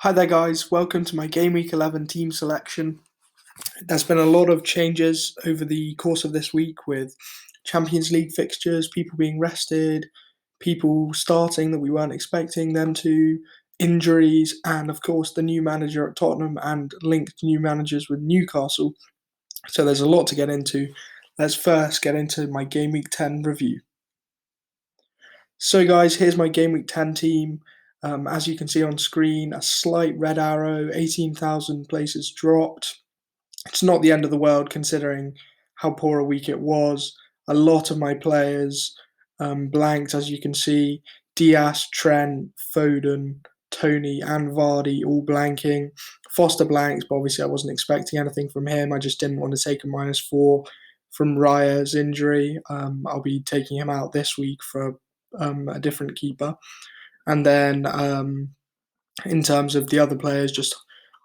Hi there, guys. Welcome to my Game Week 11 team selection. There's been a lot of changes over the course of this week with Champions League fixtures, people being rested, people starting that we weren't expecting them to, injuries, and of course the new manager at Tottenham and linked new managers with Newcastle. So there's a lot to get into. Let's first get into my Game Week 10 review. So, guys, here's my Game Week 10 team. As you can see on screen, a slight red arrow, 18,000 places dropped. It's not the end of the world considering how poor a week it was. A lot of my players blanked, as you can see. Diaz, Trent, Foden, Tony, and Vardy all blanking. Foster blanks, but obviously I wasn't expecting anything from him. I just didn't want to take a -4 from Raya's injury. I'll be taking him out this week for a different keeper. And then in terms of the other players just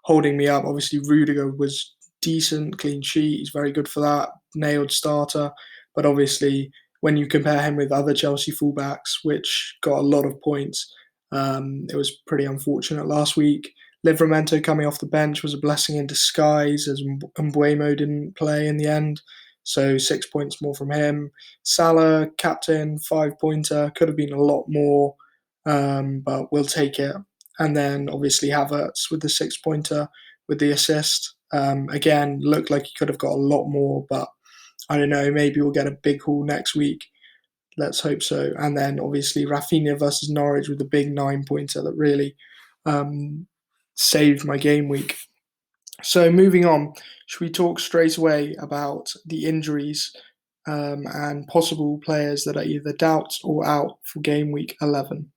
holding me up, obviously Rudiger was decent, clean sheet. He's very good for that, nailed starter. But obviously, when you compare him with other Chelsea fullbacks, which got a lot of points, it was pretty unfortunate last week. Livramento coming off the bench was a blessing in disguise as Mbuemo didn't play in the end. So 6 points more from him. Salah, captain, 5-pointer, could have been a lot more, but we'll take it. And then obviously Havertz with the 6-pointer with the assist. Again, looked like he could have got a lot more, but I don't know. Maybe we'll get a big haul next week. Let's hope so. And then obviously Rafinha versus Norwich with the big 9-pointer that really saved my game week. So moving on, should we talk straight away about the injuries and possible players that are either doubts or out for game week 11?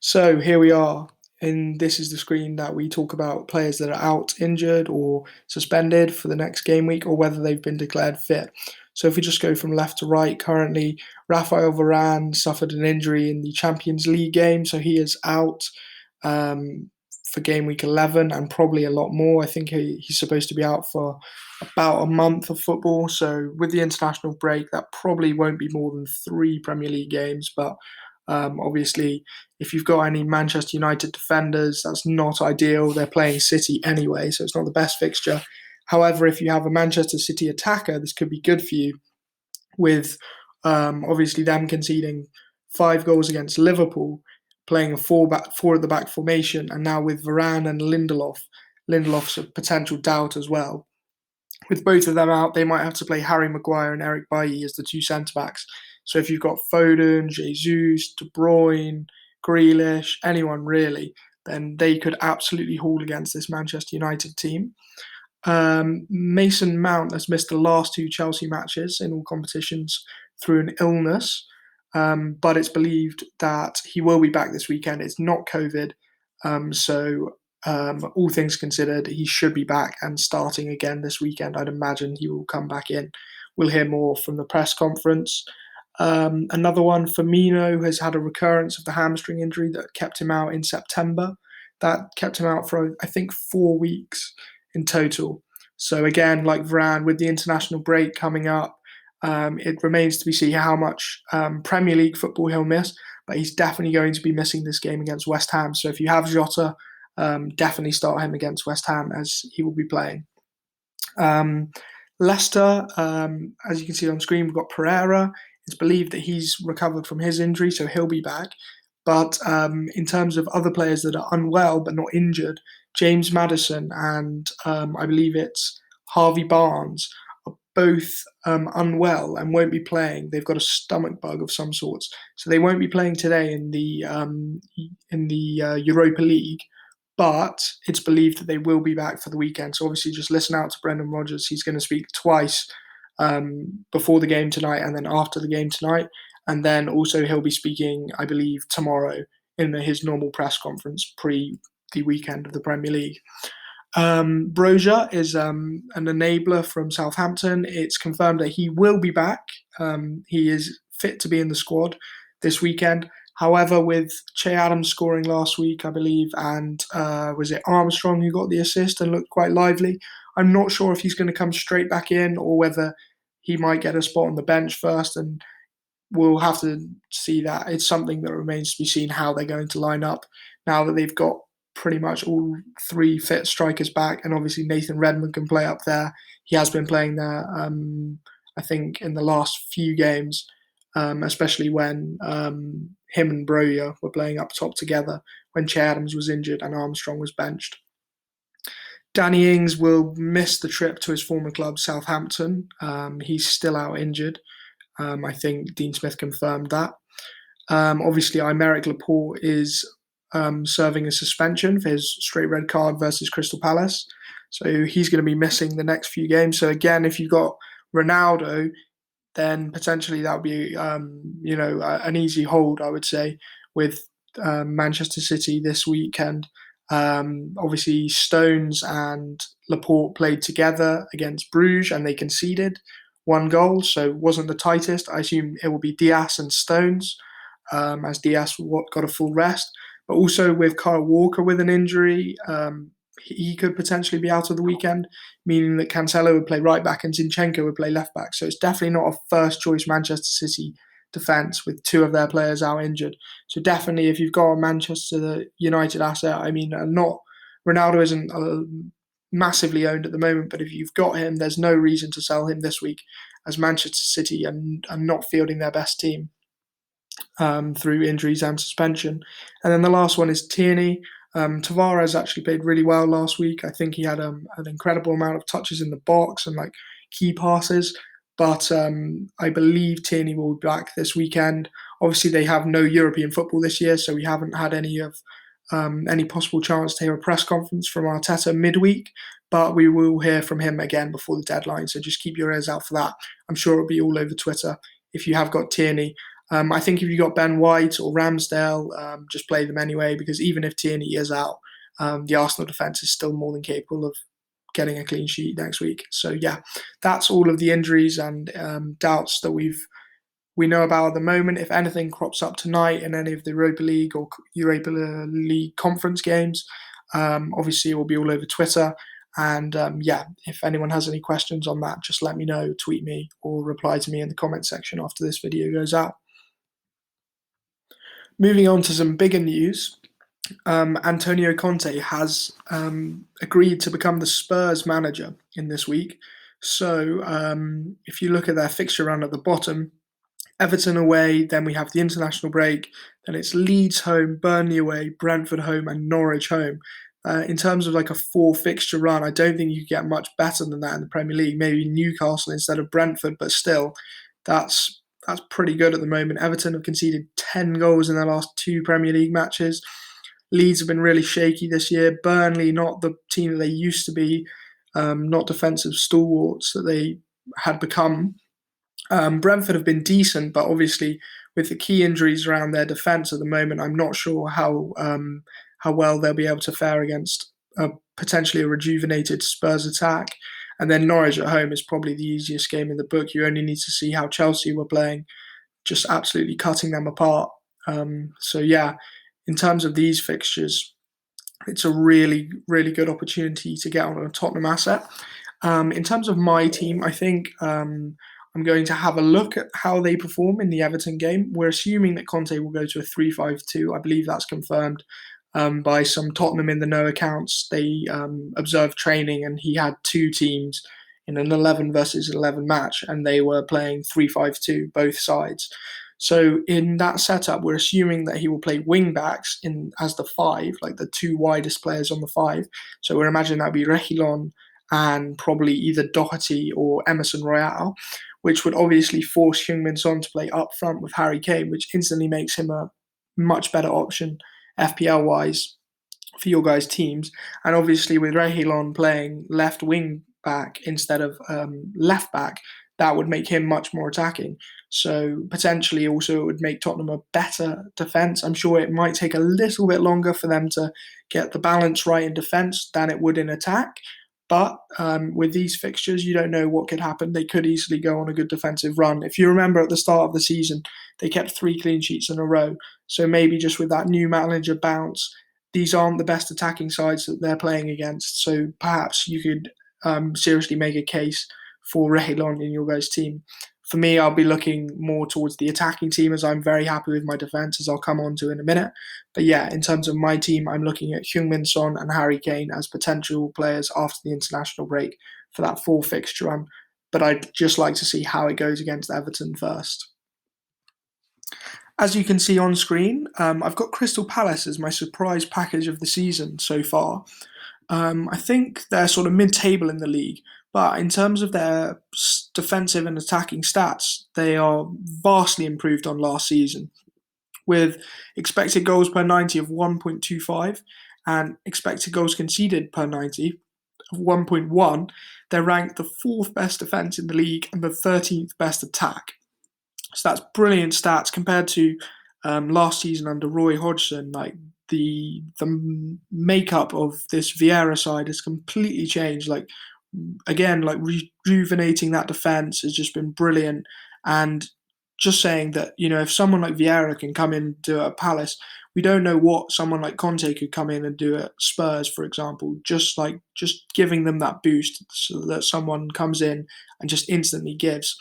So here we are, and this is the screen that we talk about players that are out injured or suspended for the next game week or whether they've been declared fit. So if we just go from left to right, currently Raphael Varane suffered an injury in the Champions League game, so he is out for game week 11 and probably a lot more. I think he's supposed to be out for about a month of football, so with the international break, that probably won't be more than 3 Premier League games, but obviously, if you've got any Manchester United defenders, that's not ideal. They're playing City anyway, so it's not the best fixture. However, if you have a Manchester City attacker, this could be good for you with obviously them conceding 5 goals against Liverpool, playing a four at the back formation, and now with Varane and Lindelof's a potential doubt as well. With both of them out, they might have to play Harry Maguire and Eric Bailly as the two centre backs. So if you've got Foden, Jesus, De Bruyne, Grealish, anyone really, then they could absolutely haul against this Manchester United team. Mason Mount has missed the last 2 Chelsea matches in all competitions through an illness, but it's believed that he will be back this weekend. It's not COVID, so all things considered, he should be back and starting again this weekend. I'd imagine he will come back in. We'll hear more from the press conference. Another one, Firmino has had a recurrence of the hamstring injury that kept him out in September. That kept him out for, I think, 4 weeks in total. So again, like Varane, with the international break coming up, it remains to be seen how much Premier League football he'll miss, but he's definitely going to be missing this game against West Ham. So if you have Jota, definitely start him against West Ham as he will be playing. Leicester, as you can see on screen, we've got Pereira. It's believed that he's recovered from his injury, so he'll be back. But in terms of other players that are unwell but not injured, James Maddison and I believe it's Harvey Barnes are both unwell and won't be playing. They've got a stomach bug of some sorts, so they won't be playing today in the Europa League. But it's believed that they will be back for the weekend. So obviously, just listen out to Brendan Rodgers. He's going to speak twice before the game tonight and then after the game tonight. And then also he'll be speaking, I believe, tomorrow in his normal press conference pre the weekend of the Premier League. Broja is an enabler from Southampton. It's confirmed that he will be back. He is fit to be in the squad this weekend. However, with Che Adams scoring last week, I believe, and was it Armstrong who got the assist and looked quite lively, I'm not sure if he's going to come straight back in or whether he might get a spot on the bench first and we'll have to see that. It's something that remains to be seen how they're going to line up now that they've got pretty much all three fit strikers back, and obviously Nathan Redmond can play up there. He has been playing there, I think, in the last few games, especially when him and Broja were playing up top together when Che Adams was injured and Armstrong was benched. Danny Ings will miss the trip to his former club, Southampton. He's still out injured. I think Dean Smith confirmed that. Obviously, Aymeric Laporte is serving a suspension for his straight red card versus Crystal Palace. So he's going to be missing the next few games. So again, if you've got Ronaldo, then potentially that would be, an easy hold, I would say, with Manchester City this weekend. Obviously, Stones and Laporte played together against Bruges and they conceded 1 goal, so it wasn't the tightest. I assume it will be Diaz and Stones, as Diaz got a full rest. But also with Kyle Walker with an injury, he could potentially be out of the weekend, meaning that Cancelo would play right back and Zinchenko would play left back. So it's definitely not a first choice Manchester City defence with 2 of their players out injured. So definitely, if you've got a Manchester United asset, I mean, not Ronaldo isn't massively owned at the moment, but if you've got him, there's no reason to sell him this week, as Manchester City are not fielding their best team through injuries and suspension. And then the last one is Tierney. Tavares actually played really well last week. I think he had an incredible amount of touches in the box and like key passes. But I believe Tierney will be back this weekend. Obviously, they have no European football this year, so we haven't had any possible chance to hear a press conference from Arteta midweek. But we will hear from him again before the deadline, so just keep your ears out for that. I'm sure it'll be all over Twitter if you have got Tierney. I think if you got Ben White or Ramsdale, just play them anyway, because even if Tierney is out, the Arsenal defence is still more than capable of getting a clean sheet next week. So yeah, that's all of the injuries and doubts that we know about at the moment. If anything crops up tonight in any of the Europa League or Europa League conference games, obviously it will be all over Twitter. And if anyone has any questions on that, just let me know, tweet me, or reply to me in the comment section after this video goes out. Moving on to some bigger news, Antonio Conte has agreed to become the Spurs manager in this week. So if you look at their fixture run at the bottom, Everton away, then we have the international break, then it's Leeds home, Burnley away, Brentford home, and Norwich home. In terms of like a 4-fixture run, I don't think you get much better than that in the Premier League. Maybe Newcastle instead of Brentford, but still, that's pretty good at the moment. Everton have conceded 10 goals in their last 2 Premier League matches. Leeds have been really shaky this year. Burnley, not the team that they used to be, not defensive stalwarts that they had become. Brentford have been decent, but obviously with the key injuries around their defence at the moment, I'm not sure how well they'll be able to fare against potentially a rejuvenated Spurs attack. And then Norwich at home is probably the easiest game in the book. You only need to see how Chelsea were playing, just absolutely cutting them apart. In terms of these fixtures, it's a really, really good opportunity to get on a Tottenham asset. In terms of my team, I think I'm going to have a look at how they perform in the Everton game. We're assuming that Conte will go to a 3-5-2. I believe that's confirmed by some Tottenham in the know accounts. They observed training and he had 2 teams in an 11 versus 11 match, and they were playing 3-5-2, both sides. So in that setup, we're assuming that he will play wing backs as the 5, like the 2 widest players on the 5. So we're imagining that would be Reguilon and probably either Doherty or Emerson Royale, which would obviously force Heung-min Son to play up front with Harry Kane, which instantly makes him a much better option FPL-wise for your guys' teams. And obviously with Reguilon playing left wing back instead of left back, that would make him much more attacking. So potentially also it would make Tottenham a better defence. I'm sure it might take a little bit longer for them to get the balance right in defence than it would in attack. But with these fixtures, you don't know what could happen. They could easily go on a good defensive run. If you remember at the start of the season, they kept 3 clean sheets in a row. So maybe just with that new manager bounce, these aren't the best attacking sides that they're playing against. So perhaps you could seriously make a case for Reguilon in your guys' team For me, I'll be looking more towards the attacking team as I'm very happy with my defence, as I'll come on to in a minute. But yeah, in terms of my team, I'm looking at Heung-min Son and Harry Kane as potential players after the international break for that full fixture run. But I'd just like to see how it goes against Everton first. As you can see on screen, I've got Crystal Palace as my surprise package of the season so far. I think they're sort of mid-table in the league, but in terms of their defensive and attacking stats, they are vastly improved on last season, with expected goals per 90 of 1.25 and expected goals conceded per 90 of 1.1. They're ranked the fourth best defence in the league and the 13th best attack. So that's brilliant stats compared to last season under Roy Hodgson. Like the makeup of this Vieira side has completely changed. Like again, like rejuvenating that defense has just been brilliant. And just saying that, if someone like Vieira can come in and do it at Palace, we don't know what someone like Conte could come in and do at Spurs, for example. Just giving them that boost so that someone comes in and just instantly gives.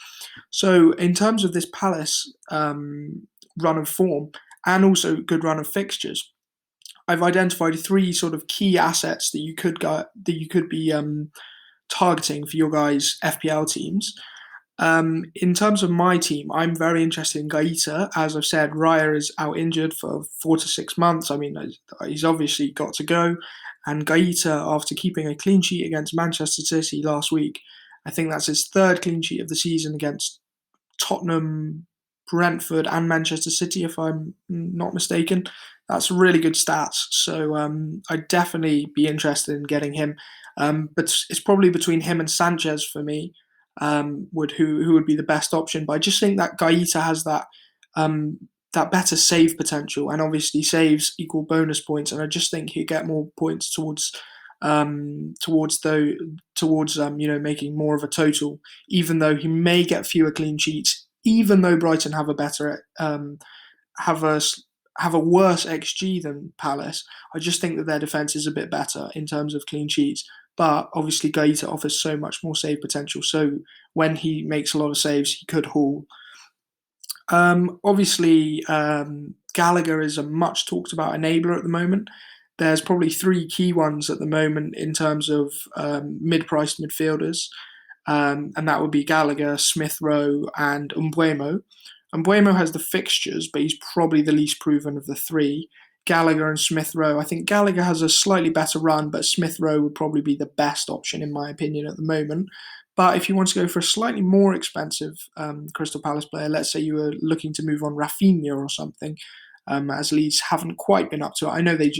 So in terms of this Palace run of form and also good run of fixtures, I've identified three sort of key assets that you could be targeting for your guys' FPL teams. In terms of my team, I'm very interested in Gaeta. As I've said, Raya is out injured for 4 to 6 months. I mean, he's obviously got to go. And Gaeta, after keeping a clean sheet against Manchester City last week, I think that's his third clean sheet of the season against Tottenham, Brentford, and Manchester City, if I'm not mistaken. That's really good stats. So I'd definitely be interested in getting him. But it's probably between him and Sanchez for me. Who would be the best option? But I just think that Gaeta has that better save potential, and obviously saves equal bonus points. And I just think he'd get more points towards making more of a total, even though he may get fewer clean sheets, even though Brighton have a better have a have a worse XG than Palace. I just think that their defence is a bit better in terms of clean sheets. But obviously Gaeta offers so much more save potential. So when he makes a lot of saves, he could haul. Obviously, Gallagher is a much talked about enabler at the moment. There's probably three key ones at the moment in terms of mid-priced midfielders, and that would be Gallagher, Smith Rowe, and Mbeumo. Mbeumo has the fixtures, but he's probably the least proven of the three. Gallagher and Smith Rowe. I think Gallagher has a slightly better run, but Smith Rowe would probably be the best option in my opinion at the moment. But if you want to go for a slightly more expensive Crystal Palace player, let's say you were looking to move on Rafinha or something, as Leeds haven't quite been up to it. I know that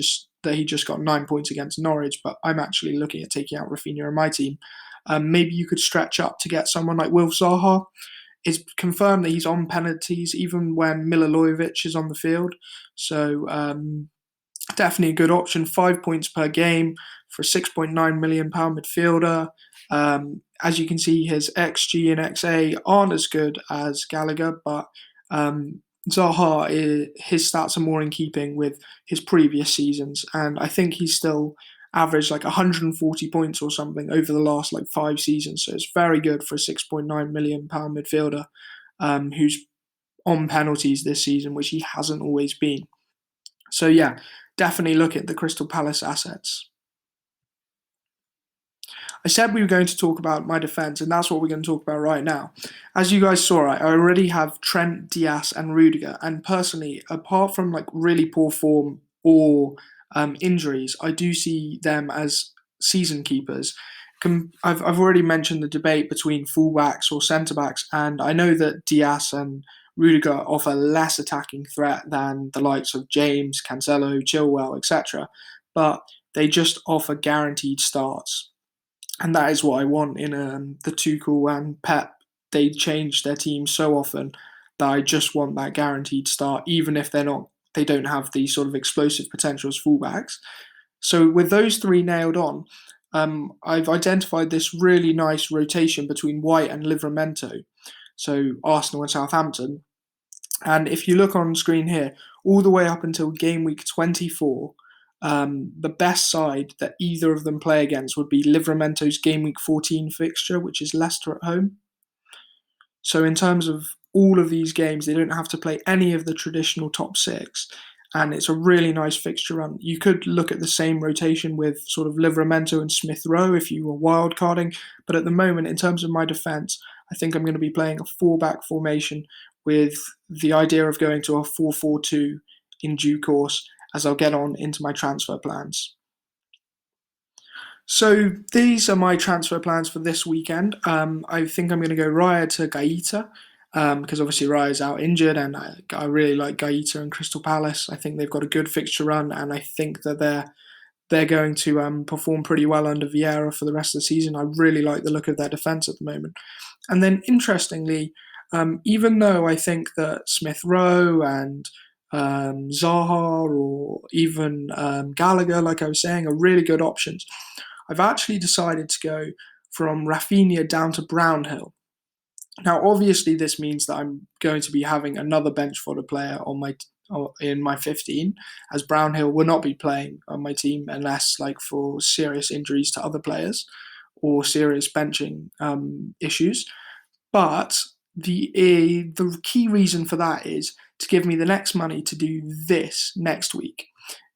he just got 9 points against Norwich, but I'm actually looking at taking out Rafinha in my team. Maybe you could stretch up to get someone like Wilf Zaha. It's confirmed that he's on penalties even when Milivojevic is on the field. So definitely a good option. 5 points per game for a £6.9 million midfielder. As you can see, his XG and XA aren't as good as Gallagher, but Zaha, his stats are more in keeping with his previous seasons, and I think he's still averaged like 140 points or something over the last like 5 seasons. So it's very good for a £6.9 million midfielder who's on penalties this season, which he hasn't always been. So yeah, definitely look at the Crystal Palace assets. I said we were going to talk about my defence, and that's what we're going to talk about right now. As you guys saw, I already have Trent, Diaz, and Rudiger. And personally, apart from like really poor form or injuries, I do see them as season keepers. I've already mentioned the debate between fullbacks or centre backs, and I know that Diaz and Rudiger offer less attacking threat than the likes of James, Cancelo, Chilwell, etc. But they just offer guaranteed starts, and that is what I want in the Tuchel and Pep. They change their team so often that I just want that guaranteed start, even if they don't have the sort of explosive potential as fullbacks. So with those three nailed on, I've identified this really nice rotation between White and Livramento, so Arsenal and Southampton. And if you look on screen here, all the way up until game week 24, the best side that either of them play against would be Livramento's game week 14 fixture, which is Leicester at home. So in terms of all of these games, they don't have to play any of the traditional top six, and it's a really nice fixture run. You could look at the same rotation with sort of Livramento and Smith Rowe if you were wildcarding, but at the moment, in terms of my defence, I think I'm going to be playing a four-back formation with the idea of going to a 4-4-2 in due course as I'll get on into my transfer plans. So these are my transfer plans for this weekend. I think I'm going to go Raya to Gaeta because obviously Raya's out injured, and I really like Gaeta and Crystal Palace. I think they've got a good fixture run, and I think that they're going to perform pretty well under Vieira for the rest of the season. I really like the look of their defence at the moment. And then interestingly, even though I think that Smith Rowe and Zaha or even Gallagher, like I was saying, are really good options, I've actually decided to go from Rafinha down to Brownhill. Now, obviously, this means that I'm going to be having another bench fodder player on my in my 15, as Brownhill will not be playing on my team unless, like, for serious injuries to other players or serious benching issues. But the key reason for that is to give me the next money to do this next week.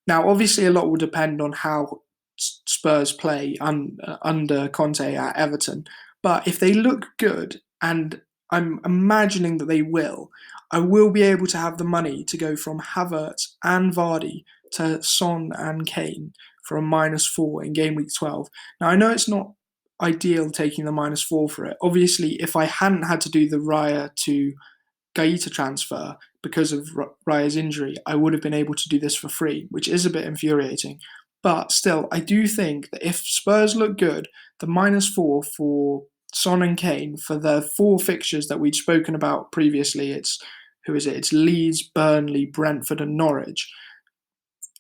Now, obviously, a lot will depend on how Spurs play under Conte at Everton. But if they look good, and I'm imagining that they will, I will be able to have the money to go from Havertz and Vardy to Son and Kane for a -4 in game week 12. Now, I know it's not ideal taking the -4 for it. Obviously, if I hadn't had to do the Raya to Gaeta transfer because of Raya's injury, I would have been able to do this for free, which is a bit infuriating. But still, I do think that if Spurs look good, the -4 for Son and Kane for the four fixtures that we'd spoken about previously, it's Leeds, Burnley, Brentford, and Norwich.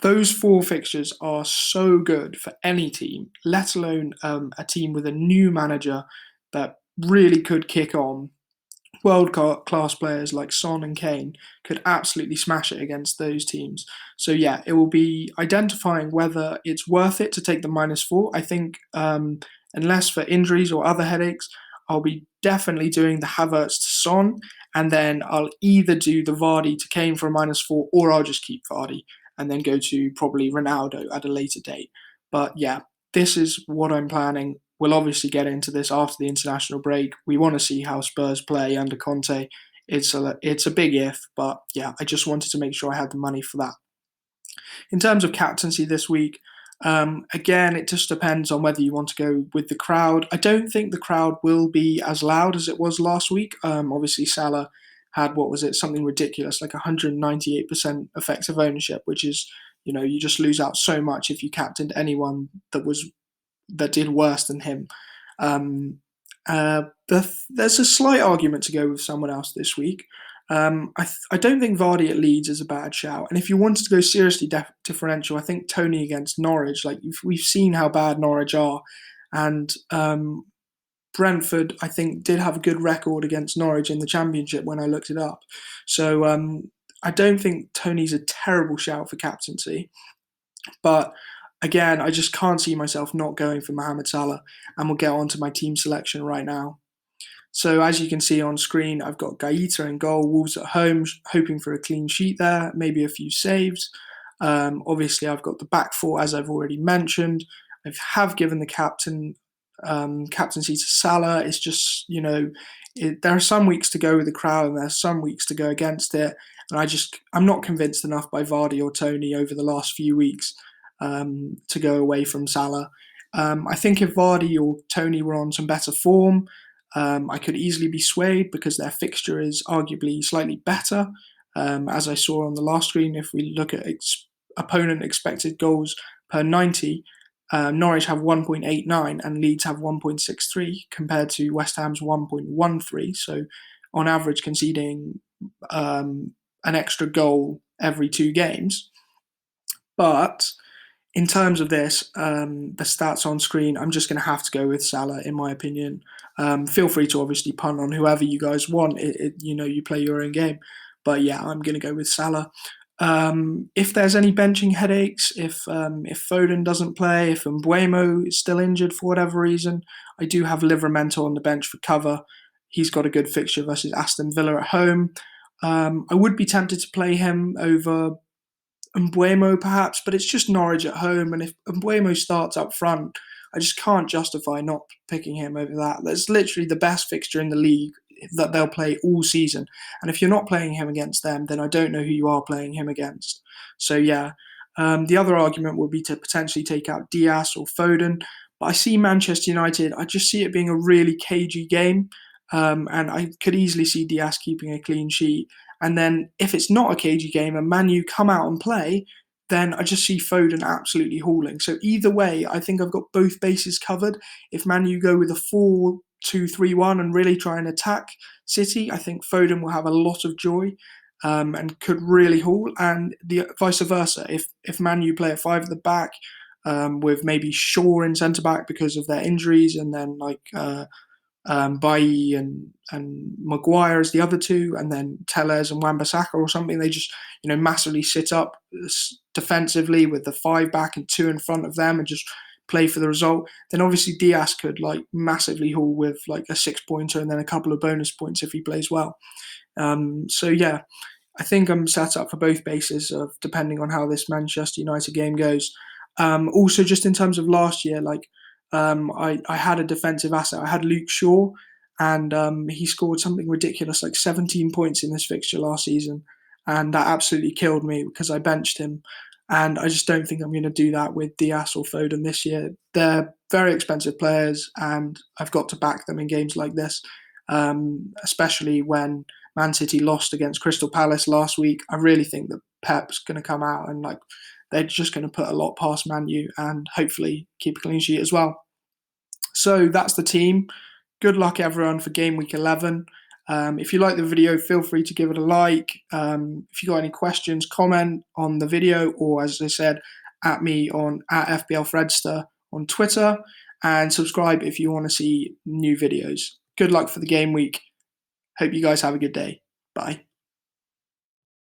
Those four fixtures are so good for any team, let alone a team with a new manager that really could kick on. World class players like Son and Kane could absolutely smash it against those teams. So yeah, it will be identifying whether it's worth it to take the -4. I think unless for injuries or other headaches, I'll be definitely doing the Havertz to Son, and then I'll either do the Vardy to Kane for a -4, or I'll just keep Vardy and then go to probably Ronaldo at a later date. But yeah, this is what I'm planning. We'll obviously get into this after the international break. We want to see how Spurs play under Conte. It's a big if, but yeah, I just wanted to make sure I had the money for that. In terms of captaincy this week, again, it just depends on whether you want to go with the crowd. I don't think the crowd will be as loud as it was last week. Obviously, Salah had, what was it, something ridiculous, like 198% effective ownership, which is, you just lose out so much if you captained anyone that did worse than him. Um, there's a slight argument to go with someone else this week. I don't think Vardy at Leeds is a bad shout. And if you wanted to go seriously differential, I think Tony against Norwich. Like, we've seen how bad Norwich are, and Brentford, I think, did have a good record against Norwich in the Championship when I looked it up. So I don't think Tony's a terrible shout for captaincy, but again, I just can't see myself not going for Mohamed Salah, and we'll get on to my team selection right now. So as you can see on screen, I've got Gaeta in goal, Wolves at home, hoping for a clean sheet there, maybe a few saves. Obviously, I've got the back four, as I've already mentioned. I have given the captaincy to Salah. It's just, there are some weeks to go with the crowd, and there are some weeks to go against it. And I'm not convinced enough by Vardy or Tony over the last few weeks to go away from Salah. I think if Vardy or Tony were on some better form, I could easily be swayed because their fixture is arguably slightly better. As I saw on the last screen, if we look at opponent expected goals per 90, Norwich have 1.89 and Leeds have 1.63 compared to West Ham's 1.13. So on average, conceding an extra goal every two games. But in terms of this, the stats on screen, I'm just going to have to go with Salah, in my opinion. Feel free to obviously punt on whoever you guys want. You play your own game. But yeah, I'm going to go with Salah. If there's any benching headaches, if Foden doesn't play, if Mbeumo is still injured for whatever reason, I do have Livramento on the bench for cover. he's got a good fixture versus Aston Villa at home. I would be tempted to play him over Mbuemo perhaps, but it's just Norwich at home, and if Mbuemo starts up front, I just can't justify not picking him over that. That's literally the best fixture in the league that they'll play all season, and if you're not playing him against them, then I don't know who you are playing him against. So yeah, the other argument would be to potentially take out Diaz or Foden, but I see Manchester United. I just see it being a really cagey game, and I could easily see Diaz keeping a clean sheet. And then if it's not a cagey game and Man U come out and play, then I just see Foden absolutely hauling. So either way, I think I've got both bases covered. If Man U go with a 4-2-3-1 and really try and attack City, I think Foden will have a lot of joy and could really haul. And the vice versa. If Man U play a five at the back with maybe Shaw in centre back because of their injuries, and then Bailly and Maguire as the other two, and then Telles and Wan-Bissaka or something. They just massively sit up defensively with the five back and two in front of them and just play for the result. Then obviously Diaz could massively haul with a 6-pointer and then a couple of bonus points if he plays well. So yeah, I think I'm set up for both bases of depending on how this Manchester United game goes. Also, just in terms of last year, I had a defensive asset. I had Luke Shaw, and he scored something ridiculous, like 17 points in this fixture last season. And that absolutely killed me because I benched him. And I just don't think I'm going to do that with Diaz or Foden this year. They're very expensive players, and I've got to back them in games like this, especially when Man City lost against Crystal Palace last week. I really think that Pep's going to come out and they're just going to put a lot past Man U and hopefully keep a clean sheet as well. So that's the team. Good luck, everyone, for game week 11. If you like the video, feel free to give it a like. If you got any questions, comment on the video, or as I said, at me at FBLFredster on Twitter, and subscribe if you want to see new videos. Good luck for the game week. Hope you guys have a good day. Bye.